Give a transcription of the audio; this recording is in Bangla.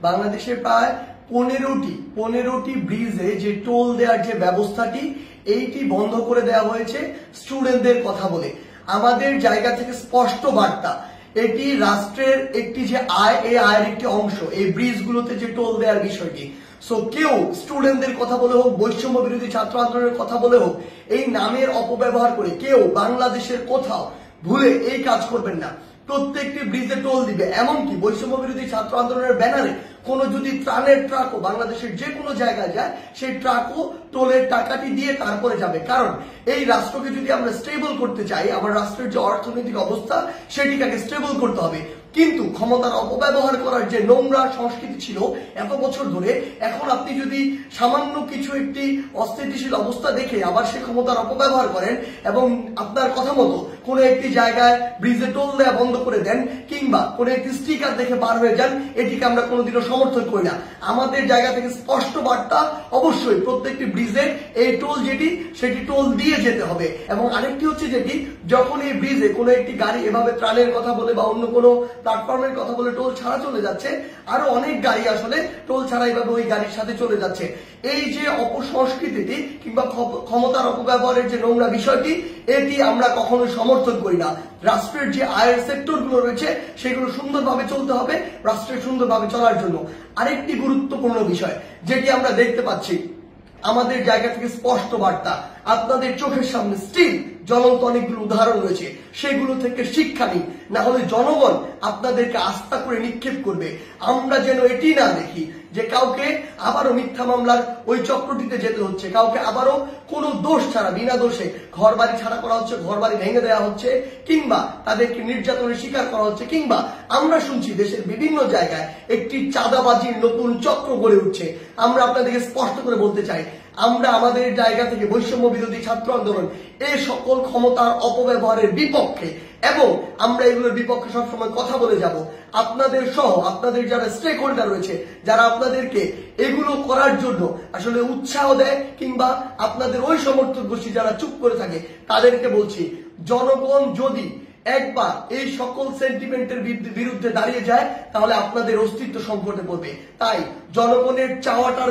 বাংলাদেশে প্রায় 15টি ব্রিজে যে টোল দেওয়ার যে ব্যবস্থাটি এইটি বন্ধ করে দেওয়া হয়েছে স্টুডেন্টদের কথা বলে। আমাদের জায়গা থেকে স্পষ্ট বার্তা, এটি রাষ্ট্রের একটি যে আয়, এই আয়ের একটি অংশ এই ব্রিজগুলোতে যে টোল দেওয়ার বিষয়টি। সো কেউ স্টুডেন্টদের কথা বলে হোক, বৈষম্য বিরোধী ছাত্র আন্দোলনের কথা বলে হোক, এই নামের অপব্যবহার করে কেউ বাংলাদেশের কোথাও ভুলে এই কাজ করবেন না। প্রত্যেকটি ব্রিজে টোল দিবে, এমনকি বৈষম্য বিরোধী ছাত্র আন্দোলনের ব্যানারে কোনো যদি ত্রাণের ট্রাকও বাংলাদেশের যে কোনো জায়গায় যায়, সেই ট্রাকও টোলের টাকাটি দিয়ে তারপরে যাবে। কারণ এই রাষ্ট্রকে যদি আমরা স্টেবল করতে চাই, আমার রাষ্ট্রের যে অর্থনৈতিক অবস্থা সেটিকে আগে স্টেবল করতে হবে। কিন্তু ক্ষমতার অপব্যবহার করার যে নোংরা সংস্কৃতি ছিল এত বছর ধরে, এখন আপনি যদি সামান্য কিছু একটি অস্থিতিশীল অবস্থা দেখে আবার সে ক্ষমতার অপব্যবহার করেন এবং আপনার কথা মতো কোনো একটি জায়গায় ব্রিজে টোল দেওয়া বন্ধ করে দেন কিংবা কোনো একটি স্টিকার দেখে পার হয়ে যান, এটিকে আমরা কোনোদিনও সমর্থন করি না। আমাদের জায়গা থেকে স্পষ্ট বার্তা, অবশ্যই প্রত্যেকটি ব্রিজে এই টোল যেটি সেটি টোল দিয়ে যেতে হবে। এবং আরেকটি হচ্ছে যেটি, যখন এই ব্রিজে কোনো একটি গাড়ি এভাবে ত্রাণের কথা বলে বা অন্য কোনো প্ল্যাটফর্মের কথা বলে টোল ছাড়া চলে যাচ্ছে, আরো অনেক গাড়ি আসলে টোল ছাড়া এইভাবে ওই গাড়ির সাথে চলে যাচ্ছে। এই যে অপসংস্কৃতিটি কিংবা ক্ষমতার অপব্যবহারের যে নোংরা বিষয়টি, এটি আমরা কখনো সমর্থন করি না। রাষ্ট্রের যে আয়ের সেক্টর গুলো রয়েছে সেগুলো সুন্দরভাবে চলতে হবে রাষ্ট্রের সুন্দরভাবে চলার জন্য। আরেকটি গুরুত্বপূর্ণ বিষয় যেটি আমরা দেখতে পাচ্ছি, আমাদের জায়গা থেকে স্পষ্ট বার্তা, আপনাদের চোখের সামনে স্টিল জ্বলন্ত অনেকগুলো উদাহরণ রয়েছে, সেগুলো থেকে শিক্ষা নিন, না হলে জনগণ আপনাদেরকে আস্থা করে নিক্ষেপ করবে। আমরা যেন এটি না দেখি যে কাউকে আবারও মিথ্যা মামলার ওই চক্রটিতে যেতে হচ্ছে, কাউকে আবারও কোনো দোষ ছাড়া বিনা দোষে ঘর বাড়ি ছাড়া করা হচ্ছে, ঘর বাড়ি ভেঙে দেওয়া হচ্ছে, কিংবা তাদেরকে নির্যাতনের শিকার করা হচ্ছে, কিংবা আমরা শুনছি দেশের বিভিন্ন জায়গায় একটি চাঁদাবাজির নতুন চক্র গড়ে উঠছে। আমরা আপনাদেরকে স্পষ্ট করে বলতে চাই, আমরা আমাদের জায়গা থেকে বৈষম্য বিরোধী ছাত্র আন্দোলন এই সকল ক্ষমতার অপব্যবহারের বিপক্ষে, এবং আমরা এগুলোর বিপক্ষে সবসময় কথা বলে যাব। আপনাদের সহ আপনাদের যারা স্টেক হোল্ডার রয়েছে, যারা আপনাদেরকে এগুলো করার জন্য আসলে উৎসাহ দেয় কিংবা আপনাদের ওই সমর্থক গোষ্ঠী যারা চুপ করে থাকে, তাদেরকে বলছি, জনগণ যদি একবার এই সকল সেন্টিমেন্টের বিরুদ্ধে দাঁড়িয়ে যায় তাহলে আপনাদের অস্তিত্ব সংকটে পড়বে। তাই জনগণের চাওয়াটার